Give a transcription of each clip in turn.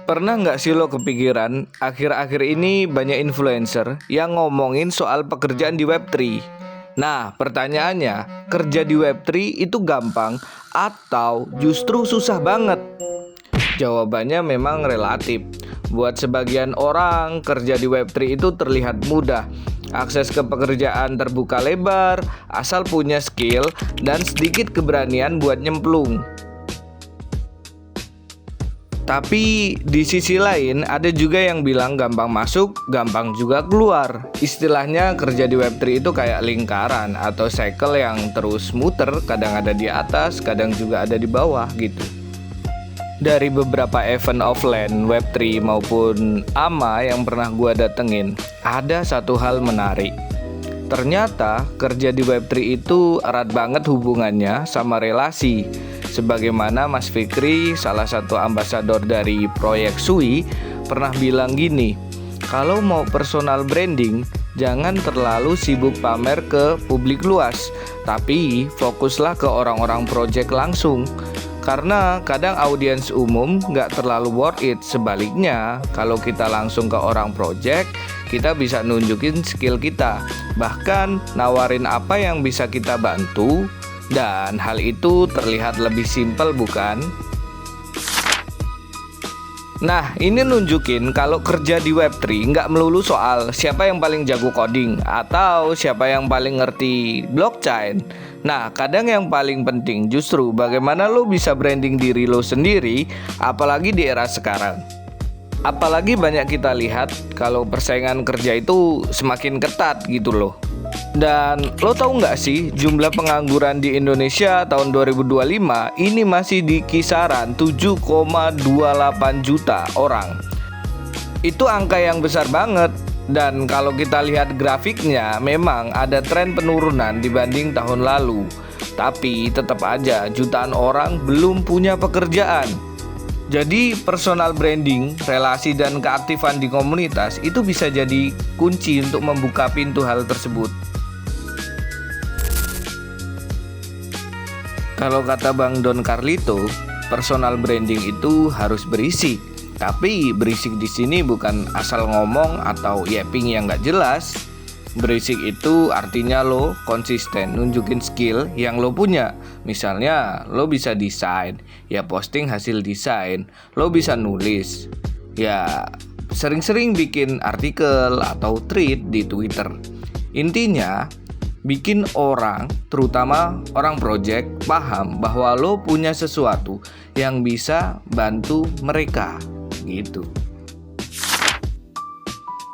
Pernah nggak sih lo kepikiran, akhir-akhir ini banyak influencer yang ngomongin soal pekerjaan di Web3. Nah, pertanyaannya, kerja di Web3 itu gampang atau justru susah banget? Jawabannya memang relatif. Buat sebagian orang, kerja di Web3 itu terlihat mudah. Akses ke pekerjaan terbuka lebar, asal punya skill dan sedikit keberanian buat nyemplung. Tapi di sisi lain ada juga yang bilang gampang masuk, gampang juga keluar. Istilahnya kerja di Web3 itu kayak lingkaran atau cycle yang terus muter, kadang ada di atas, kadang juga ada di bawah gitu. Dari beberapa event offline Web3 maupun AMA yang pernah gua datengin, ada satu hal menarik. Ternyata kerja di Web3 itu erat banget hubungannya sama relasi. Sebagaimana Mas Fikri, salah satu ambasador dari proyek Sui, pernah bilang gini, kalau mau personal branding, jangan terlalu sibuk pamer ke publik luas, tapi fokuslah ke orang-orang proyek langsung. Karena kadang audiens umum nggak terlalu worth it. Sebaliknya, kalau kita langsung ke orang proyek, kita bisa nunjukin skill kita, bahkan nawarin apa yang bisa kita bantu. Dan hal itu terlihat lebih simpel, bukan? Nah, ini nunjukin kalau kerja di Web3 nggak melulu soal siapa yang paling jago coding atau siapa yang paling ngerti blockchain. Nah, kadang yang paling penting justru bagaimana lo bisa branding diri lo sendiri, apalagi di era sekarang. Apalagi banyak kita lihat kalau persaingan kerja itu semakin ketat gitu loh. Dan lo tahu nggak sih, jumlah pengangguran di Indonesia tahun 2025 ini masih di kisaran 7,28 juta orang. Itu angka yang besar banget. Dan kalau kita lihat grafiknya, memang ada tren penurunan dibanding tahun lalu. Tapi tetap aja jutaan orang belum punya pekerjaan. Jadi personal branding, relasi dan keaktifan di komunitas itu bisa jadi kunci untuk membuka pintu hal tersebut. Kalau kata Bang Don Carlito, personal branding itu harus berisik. Tapi berisik di sini bukan asal ngomong atau yapping yang nggak jelas. Berisik itu artinya lo konsisten nunjukin skill yang lo punya. Misalnya lo bisa desain, ya posting hasil desain. Lo bisa nulis, ya sering-sering bikin artikel atau tweet di Twitter. Intinya bikin orang, terutama orang project, paham bahwa lo punya sesuatu yang bisa bantu mereka gitu.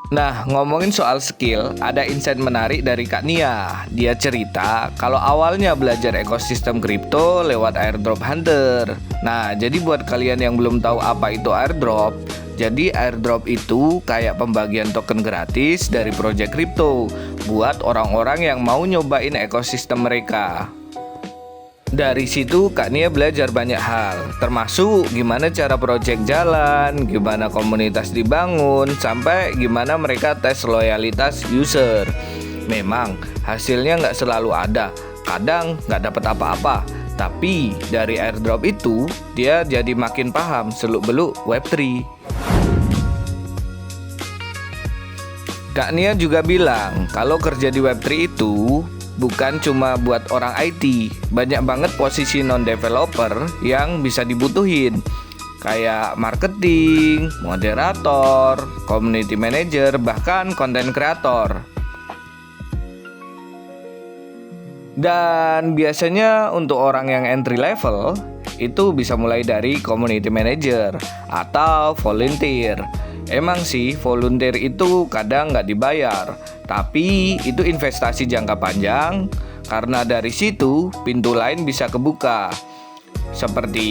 Nah, ngomongin soal skill, ada insight menarik dari Kak Nia. Dia cerita kalau awalnya belajar ekosistem kripto lewat Airdrop Hunter. Nah, jadi buat kalian yang belum tahu apa itu airdrop, jadi airdrop itu kayak pembagian token gratis dari project kripto buat orang-orang yang mau nyobain ekosistem mereka. Dari situ Kak Nia belajar banyak hal, termasuk gimana cara project jalan, gimana komunitas dibangun, sampai gimana mereka tes loyalitas user. Memang hasilnya nggak selalu ada, kadang nggak dapat apa-apa. Tapi dari airdrop itu dia jadi makin paham seluk-beluk Web3. Kak Nia juga bilang kalau kerja di Web3 itu bukan cuma buat orang IT, banyak banget posisi non-developer yang bisa dibutuhin, kayak marketing, moderator, community manager, bahkan content creator. Dan biasanya untuk orang yang entry level, itu bisa mulai dari community manager atau volunteer. Emang sih volunteer itu kadang nggak dibayar, tapi itu investasi jangka panjang, karena dari situ pintu lain bisa kebuka. Seperti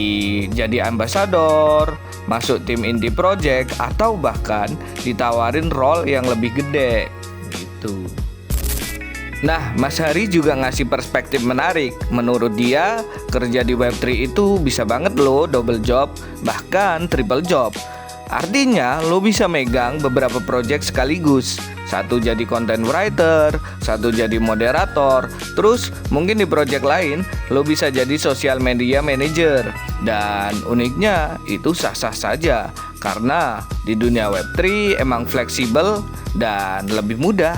jadi ambasador, masuk tim indie project, atau bahkan ditawarin role yang lebih gede gitu. Nah, Mas Hari juga ngasih perspektif menarik. Menurut dia, kerja di Web3 itu bisa banget loh double job, bahkan triple job. Artinya lo bisa megang beberapa project sekaligus. Satu jadi content writer, satu jadi moderator, terus mungkin di project lain lo bisa jadi social media manager. Dan uniknya itu sah-sah saja, Karena di dunia Web3 emang fleksibel dan lebih mudah.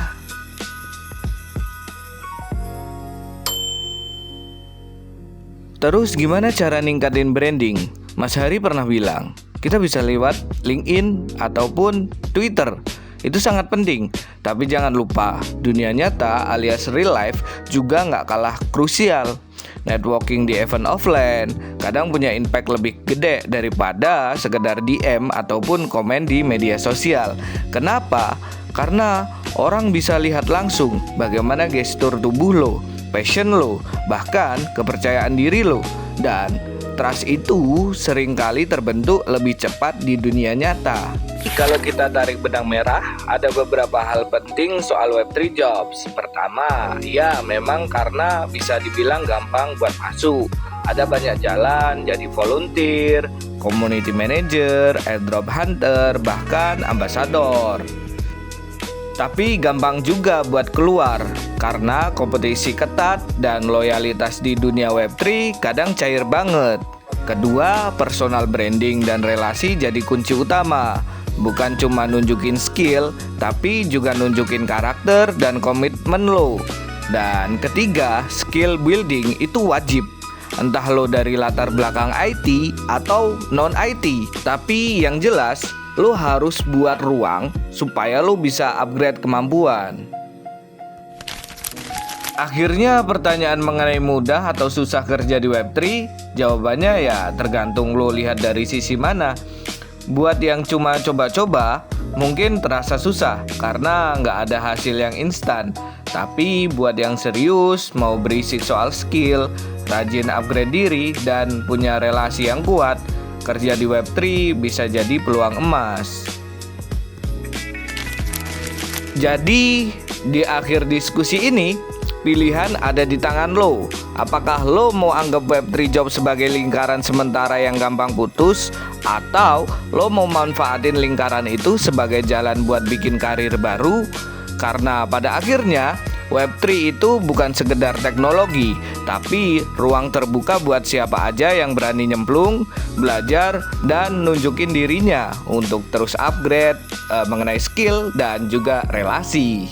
Terus gimana cara ningkatin branding? Mas Hari pernah bilang, kita bisa lewat LinkedIn ataupun Twitter. Itu sangat penting. Tapi jangan lupa, dunia nyata alias real life juga nggak kalah krusial. Networking di event offline kadang punya impact lebih gede daripada sekedar DM ataupun komen di media sosial. Kenapa? Karena orang bisa lihat langsung bagaimana gestur tubuh lo, passion lo, bahkan kepercayaan diri lo. Dan trust itu seringkali terbentuk lebih cepat di dunia nyata. Kalau kita tarik benang merah, ada beberapa hal penting soal Web3 Jobs. Pertama, ya memang karena bisa dibilang gampang buat masuk. Ada banyak jalan jadi volunteer, community manager, airdrop hunter, bahkan ambassador. Tapi gampang juga buat keluar, karena kompetisi ketat dan loyalitas di dunia Web3 kadang cair banget. Kedua, personal branding dan relasi jadi kunci utama. Bukan cuma nunjukin skill, tapi juga nunjukin karakter dan komitmen lo. Dan ketiga, skill building itu wajib. Entah lo dari latar belakang IT atau non-IT. Tapi yang jelas, lo harus buat ruang supaya lo bisa upgrade kemampuan. Akhirnya pertanyaan mengenai mudah atau susah kerja di Web3, jawabannya ya tergantung lo lihat dari sisi mana. Buat yang cuma coba-coba, mungkin terasa susah karena nggak ada hasil yang instan. Tapi buat yang serius, mau berisik soal skill, rajin upgrade diri, dan punya relasi yang kuat, kerja di Web3 bisa jadi peluang emas. Jadi, di akhir diskusi ini, pilihan ada di tangan lo. Apakah lo mau anggap Web3 Job sebagai lingkaran sementara yang gampang putus, atau lo mau manfaatin lingkaran itu sebagai jalan buat bikin karir baru? Karena pada akhirnya Web3 itu bukan sekedar teknologi, tapi ruang terbuka buat siapa aja yang berani nyemplung, belajar, dan nunjukin dirinya untuk terus upgrade mengenai skill dan juga relasi.